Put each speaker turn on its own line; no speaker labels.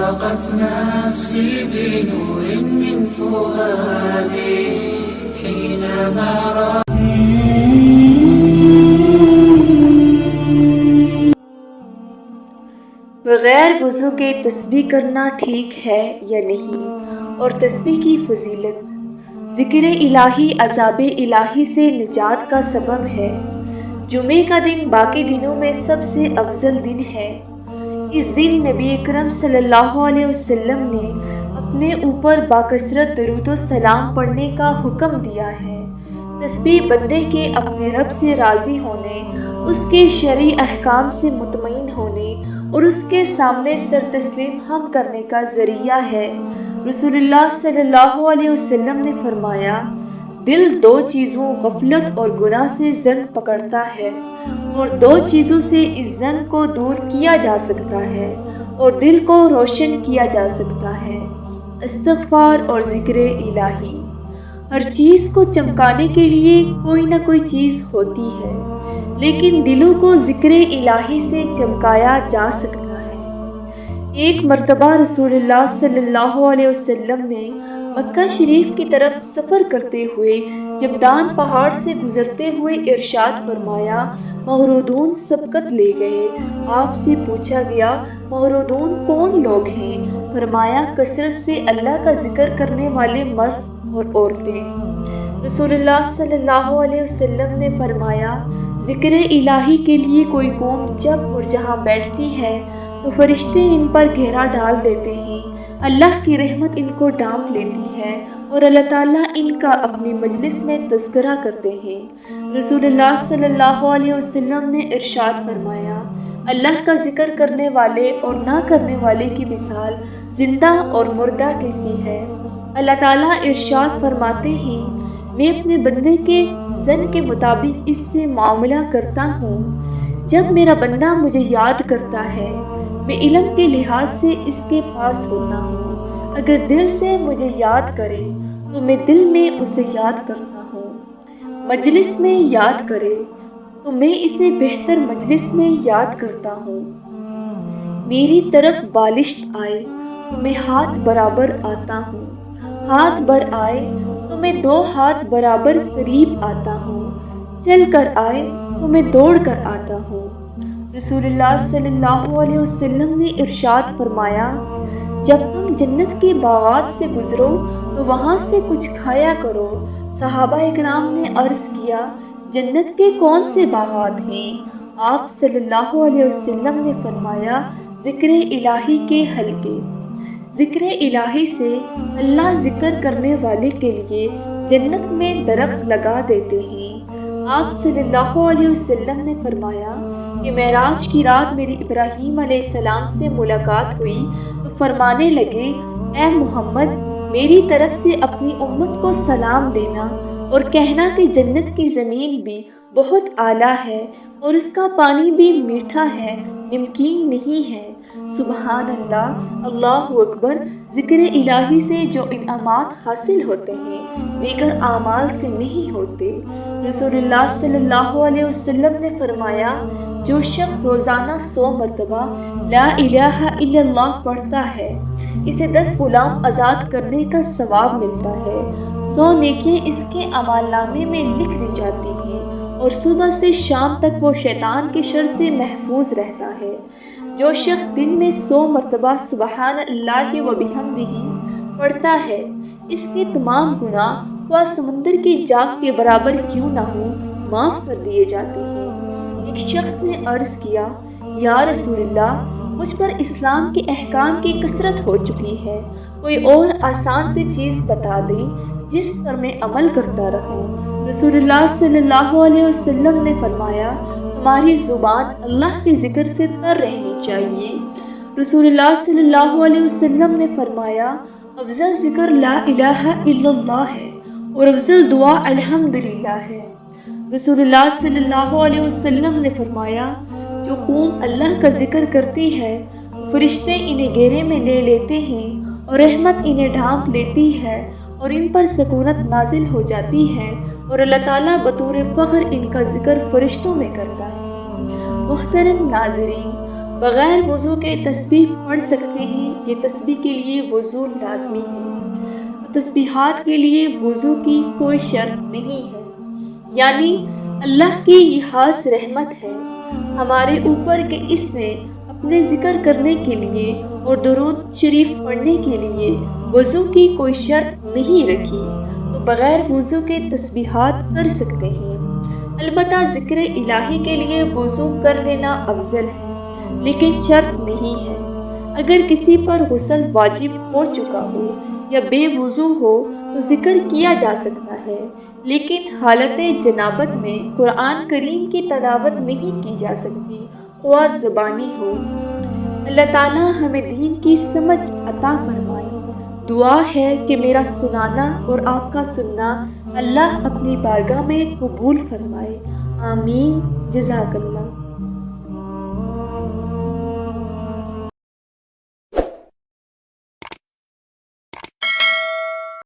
ضاقت نفسي بنور من فؤادي حينما
بغیر وضو کے تسبیح کرنا ٹھیک ہے یا نہیں، اور تسبیح کی فضیلت۔ ذکر الہی عذاب الہی سے نجات کا سبب ہے۔ جمعے کا دن باقی دنوں میں سب سے افضل دن ہے۔ اس دن نبی اکرم صلی اللہ علیہ وسلم نے اپنے اوپر باکثرت درود و سلام پڑھنے کا حکم دیا ہے۔ تسبیح بندے کے اپنے رب سے راضی ہونے، اس کے شرعی احکام سے مطمئن ہونے اور اس کے سامنے سر تسلیم ہم کرنے کا ذریعہ ہے۔ رسول اللہ صلی اللہ علیہ وسلم نے فرمایا، دل دو چیزوں غفلت اور گناہ سے زنگ پکڑتا ہے، اور دو چیزوں سے اس زنگ کو دور کیا جا سکتا ہے اور دل کو روشن کیا جا سکتا ہے، استغفار اور ذکر الہی۔ ہر چیز کو چمکانے کے لیے کوئی نہ کوئی چیز ہوتی ہے، لیکن دلوں کو ذکر الہی سے چمکایا جا سکتا ہے۔ ایک مرتبہ رسول اللہ صلی اللہ علیہ وسلم نے مکہ شریف کی طرف سفر کرتے ہوئے جبدان پہاڑ سے گزرتے ہوئے ارشاد فرمایا، مغرودون سبقت لے گئے۔ آپ سے پوچھا گیا، مغرودون کون لوگ ہیں؟ فرمایا، کثرت سے اللہ کا ذکر کرنے والے مرد اور عورتیں۔ رسول اللہ صلی اللہ علیہ وسلم نے فرمایا، ذکر الہی کے لیے کوئی قوم جب اور جہاں بیٹھتی ہے تو فرشتے ان پر گھیرا ڈال دیتے ہیں، اللہ کی رحمت ان کو ڈھانپ لیتی ہے اور اللہ تعالیٰ ان کا اپنی مجلس میں تذکرہ کرتے ہیں۔ رسول اللہ صلی اللہ علیہ وسلم نے ارشاد فرمایا، اللہ کا ذکر کرنے والے اور نہ کرنے والے کی مثال زندہ اور مردہ کی سی ہے۔ اللہ تعالیٰ ارشاد فرماتے ہیں، میں اپنے بندے کے ظن کے مطابق اس سے معاملہ کرتا ہوں۔ جب میرا بندہ مجھے یاد کرتا ہے، میں علم کے لحاظ سے اس کے پاس ہوتا ہوں۔ اگر دل سے مجھے یاد کرے تو میں دل میں اسے یاد کرتا ہوں۔ مجلس میں یاد کرے تو میں اسے بہتر مجلس میں یاد کرتا ہوں۔ میری طرف بالشت آئے تو میں ہاتھ برابر آتا ہوں، ہاتھ بر آئے تو میں دو ہاتھ برابر قریب آتا ہوں، چل کر آئے تو میں دوڑ کر آتا ہوں۔ رسول اللہ صلی اللہ علیہ وسلم نے ارشاد فرمایا، جب تم جنت کے باغات سے گزرو تو وہاں سے کچھ کھایا کرو۔ صحابہ اکرام نے عرض کیا، جنت کے کون سے باغات ہیں؟ آپ صلی اللہ علیہ وسلم نے فرمایا، ذکر الہی کے حلقے۔ ذکر الہی سے اللہ ذکر کرنے والے کے لیے جنت میں درخت لگا دیتے ہیں۔ آپ صلی اللہ علیہ وسلم نے فرمایا کہ معراج کی رات میری ابراہیم علیہ السلام سے ملاقات ہوئی تو فرمانے لگے، اے محمد، میری طرف سے اپنی امت کو سلام دینا اور کہنا کہ جنت کی زمین بھی بہت اعلیٰ ہے اور اس کا پانی بھی میٹھا ہے، نمکین نہیں ہے۔ سبحان اللہ، اللہ اکبر۔ ذکر الہی سے جو انعامات حاصل ہوتے ہیں دیگر اعمال سے نہیں ہوتے۔ رسول اللہ صلی اللہ علیہ وسلم نے فرمایا، جو شخص روزانہ 100 مرتبہ لا الہ الا اللہ پڑھتا ہے، اسے 10 غلام آزاد کرنے کا ثواب ملتا ہے، 100 نیکیاں اس کے اعمال نامے میں لکھ دی جاتی ہیں اور صبح سے شام تک وہ شیطان کے شر سے محفوظ رہتا ہے۔ جو شخص دن میں 100 مرتبہ سبحان اللہ و بحمدہ پڑھتا ہے، اس کے تمام گناہ خواہ سمندر کی جاگ کے برابر کیوں نہ ہو معاف کر دیے جاتے ہیں۔ ایک شخص نے عرض کیا، یا رسول اللہ، مجھ پر اسلام کے احکام کی کثرت ہو چکی ہے، کوئی اور آسان سی چیز بتا دیں جس پر میں عمل کرتا رہوں۔ رسول اللہ صلی اللہ علیہ وسلم نے فرمایا، تمہاری زبان اللہ کے ذکر سے تر رہنی چاہیے۔ رسول اللہ صلی اللہ علیہ وسلم نے فرمایا، افضل ذکر لا الہ الا اللہ ہے اور افضل دعا الحمدللہ ہے۔ رسول اللہ صلی اللہ علیہ وسلم نے فرمایا، جو قوم اللہ کا ذکر کرتی ہے، فرشتے انہیں گھیرے میں لے لیتے ہیں اور رحمت انہیں ڈھانپ لیتی ہے اور ان پر سکونت نازل ہو جاتی ہے اور اللہ تعالیٰ بطور فخر ان کا ذکر فرشتوں میں کرتا ہے۔ محترم ناظرین، بغیر وضو کے تسبیح پڑھ سکتے ہیں، یہ تسبیح کے لیے وضو لازمی ہے۔ تسبیحات کے لیے وضو کی کوئی شرط نہیں ہے، یعنی اللہ کی یہ خاص رحمت ہے ہمارے اوپر کہ اس نے اپنے ذکر کرنے کے لیے اور درود شریف پڑھنے کے لیے وضو کی کوئی شرط نہیں رکھی، تو بغیر وضو کے تسبیحات کر سکتے ہیں۔ البتہ ذکر الہی کے لیے وضو کر لینا افضل ہے، لیکن شرط نہیں ہے۔ اگر کسی پر غسل واجب ہو چکا ہو یا بے وضو ہو تو ذکر کیا جا سکتا ہے، لیکن حالت جنابت میں قرآن کریم کی تلاوت نہیں کی جا سکتی، خواہ زبانی ہو۔ اللہ تعالیٰ ہمیں دین کی سمجھ عطا فرمائے۔ دعا ہے کہ میرا سنانا اور آپ کا سننا اللہ اپنی بارگاہ میں قبول فرمائے۔ آمین۔ جزاک اللہ۔